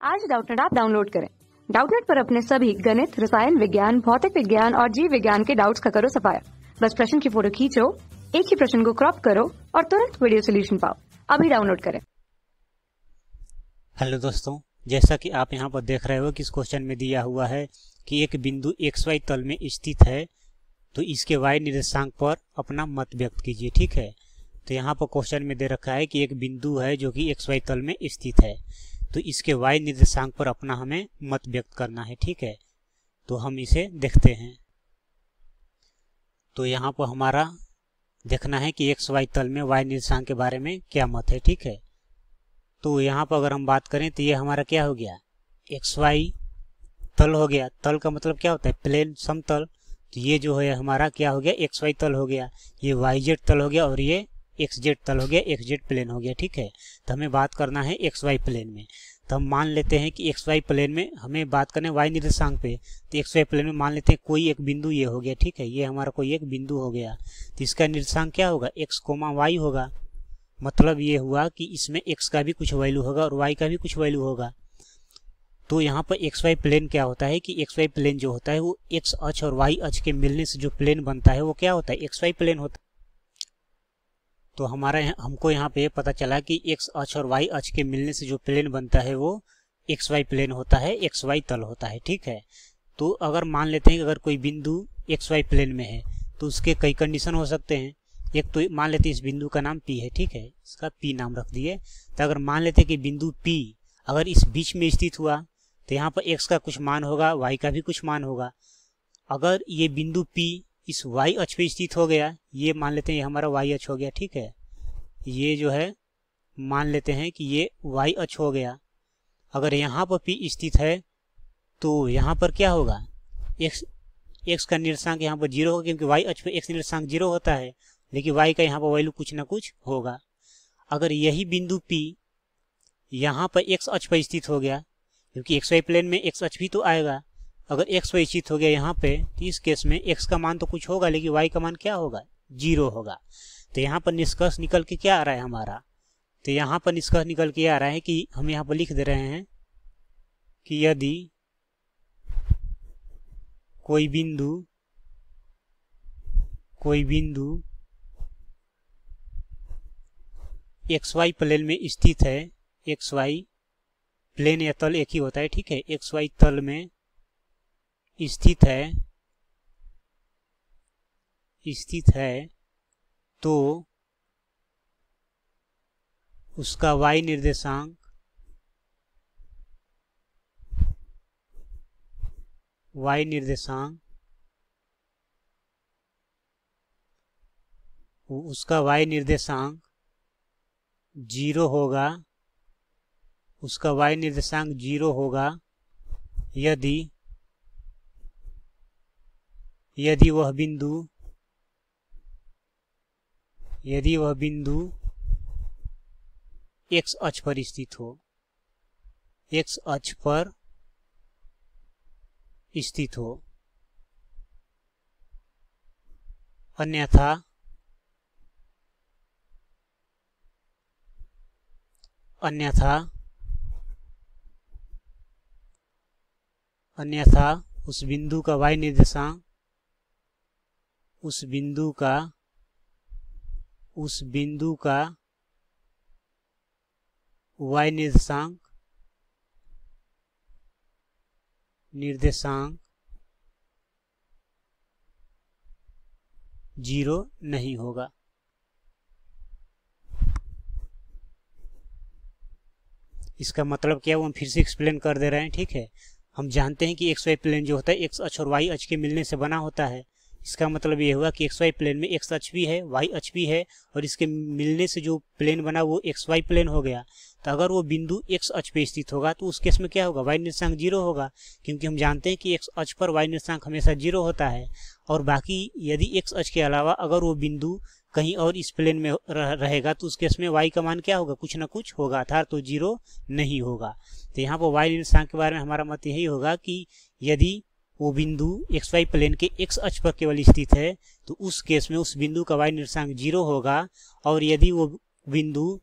आज Doubtnut app download करें। Doubtnut पर अपने सभी गणित, रसायन विज्ञान, भौतिक विज्ञान और जीव विज्ञान के डाउट्स का करो सफाया। बस प्रश्न की फोटो खींचो, एक ही प्रश्न को क्रॉप करो और तुरंत वीडियो सोल्यूशन पाओ। अभी डाउनलोड करें। हेलो दोस्तों, जैसा कि आप यहाँ पर देख रहे हो कि इस क्वेश्चन में दिया हुआ है कि एक बिंदु XY तल में स्थित है, तो इसके Y निर्देशांक पर अपना मत व्यक्त कीजिए। ठीक है, तो यहाँ पर क्वेश्चन में दे रखा है कि एक बिंदु है जो कि XY तल में स्थित है, तो इसके Y निर्देशांक पर अपना हमें मत व्यक्त करना है। ठीक है, तो हम इसे देखते हैं। तो यहाँ पर हमारा देखना है कि XY तल में Y निर्देशांक के बारे में क्या मत है। ठीक है, तो यहाँ पर अगर हम बात करें तो ये हमारा क्या हो गया, XY तल हो गया। तल का मतलब क्या होता है, प्लेन, समतल। तो ये जो है हमारा क्या हो गया, XY तल हो गया। ये YZ तल हो गया और ये XZ तल हो गया, XZ प्लेन हो गया। ठीक है, तो हमें बात करना है XY प्लेन में। तो हम मान लेते हैं कि XY प्लेन में हमें बात करना है Y निर्देशांक पे, तो XY प्लेन में मान लेते हैं कोई एक बिंदु ये हो गया। ठीक है, ये हमारा कोई एक बिंदु हो गया, तो इसका निर्देशांक क्या होगा, X, Y होगा। मतलब ये हुआ कि इसमें X का भी कुछ वैल्यू होगा और Y का भी कुछ वैल्यू होगा। तो यहाँ पर XY प्लेन क्या होता है कि XY प्लेन जो होता है वो X अक्ष और Y अक्ष के मिलने से जो प्लेन बनता है वो क्या होता है, XY प्लेन होता है। तो हमको यहाँ पे पता चला कि X अक्ष और Y अक्ष के मिलने से जो प्लेन बनता है वो XY प्लेन होता है, XY तल होता है। ठीक है, तो अगर मान लेते हैं कि अगर कोई बिंदु XY प्लेन में है तो उसके कई कंडीशन हो सकते हैं। एक तो मान लेते हैं इस बिंदु का नाम P है। ठीक है, इसका P नाम रख दिए। तो अगर मान लेते हैं कि बिंदु P अगर इस बीच में स्थित हुआ तो यहाँ पर X का कुछ मान होगा, Y का भी कुछ मान होगा। अगर ये बिंदु P इस Y अक्ष पे स्थित हो गया, ये मान लेते हैं ये हमारा Y अक्ष हो गया। ठीक है, ये जो है मान लेते हैं कि ये Y अक्ष हो गया। अगर यहाँ पर P स्थित है तो यहाँ पर क्या होगा, X का निर्देशांक यहाँ पर 0 होगा, क्योंकि Y अक्ष पे X निर्देशांक 0 होता है, लेकिन Y का यहाँ पर वैल्यू कुछ ना कुछ होगा। अगर यही बिंदु P यहाँ पर X अक्ष पर स्थित हो गया, क्योंकि XY प्लेन में X अक्ष भी तो आएगा, अगर X पर स्थित हो गया यहाँ पे, तो इस केस में X का मान तो कुछ होगा लेकिन Y का मान क्या होगा, 0 होगा। तो यहाँ पर निष्कर्ष निकल के क्या आ रहा है हमारा, तो यहाँ पर निष्कर्ष निकल के आ रहा है कि हम यहाँ पर लिख दे रहे हैं कि यदि कोई बिंदु XY प्लेन में स्थित है, XY प्लेन या तल एक ही होता है। ठीक है, XY तल में स्थित है तो उसका Y निर्देशांक उसका Y निर्देशांक 0 होगा। उसका Y निर्देशांक 0 होगा यदि वह बिंदु X अक्ष पर स्थित हो, X अक्ष पर स्थित हो। अन्यथा उस बिंदु का Y निर्देशांक उस बिंदु का Y निर्देशांक 0 नहीं होगा। इसका मतलब क्या, वो हम फिर से एक्सप्लेन कर दे रहे हैं। ठीक है, हम जानते हैं कि XY प्लेन जो होता है X अक्ष और Y अक्ष के मिलने से बना होता है। इसका मतलब ये हुआ कि XY प्लेन में X अक्ष भी है, Y अक्ष भी है, और इसके मिलने से जो प्लेन बना वो XY प्लेन हो गया। तो अगर वो बिंदु X अक्ष पे स्थित होगा तो उस केस में क्या होगा, Y निर्देशांक 0 होगा, क्योंकि हम जानते हैं कि X अक्ष पर Y निर्देशांक हमेशा 0 होता है। और बाकी यदि X अक्ष के अलावा अगर वो बिंदु कहीं और इस प्लेन में रहेगा तो उस केस में Y का मान क्या होगा, कुछ ना कुछ होगा, अर्थात तो 0 नहीं होगा। तो यहाँ पर Y निर्देशांक के बारे में हमारा मत यही होगा कि यदि वो बिंदु XY प्लेन के X अक्ष पर केवल स्थित है तो उस केस में उस बिंदु का Y निर्देशांक 0 होगा, और यदि वो बिंदु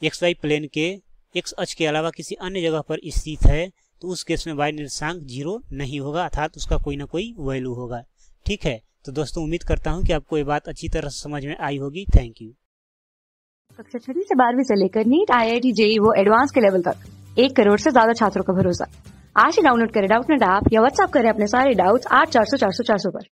XY प्लेन के एक्स अक्ष के अलावा किसी अन्य जगह पर स्थित है तो उस केस में y निर्देशांक 0 नहीं होगा, अर्थात उसका कोई ना कोई वैल्यू होगा। ठीक है, तो दोस्तों उम्मीद करता हूं कि आपको ये बात अच्छी तरह से समझ में आई होगी। Thank you. कक्षा 6वीं से 12वीं से लेकर नीट, IIT, JEE वो एडवांस के लेवल तक 1 करोड़ से ज्यादा छात्रों का भरोसा। आज ही डाउनलोड करें डाउटनेट ऐप या व्हाट्सएप करें अपने सारे डाउट्स 8400 400 400 पर।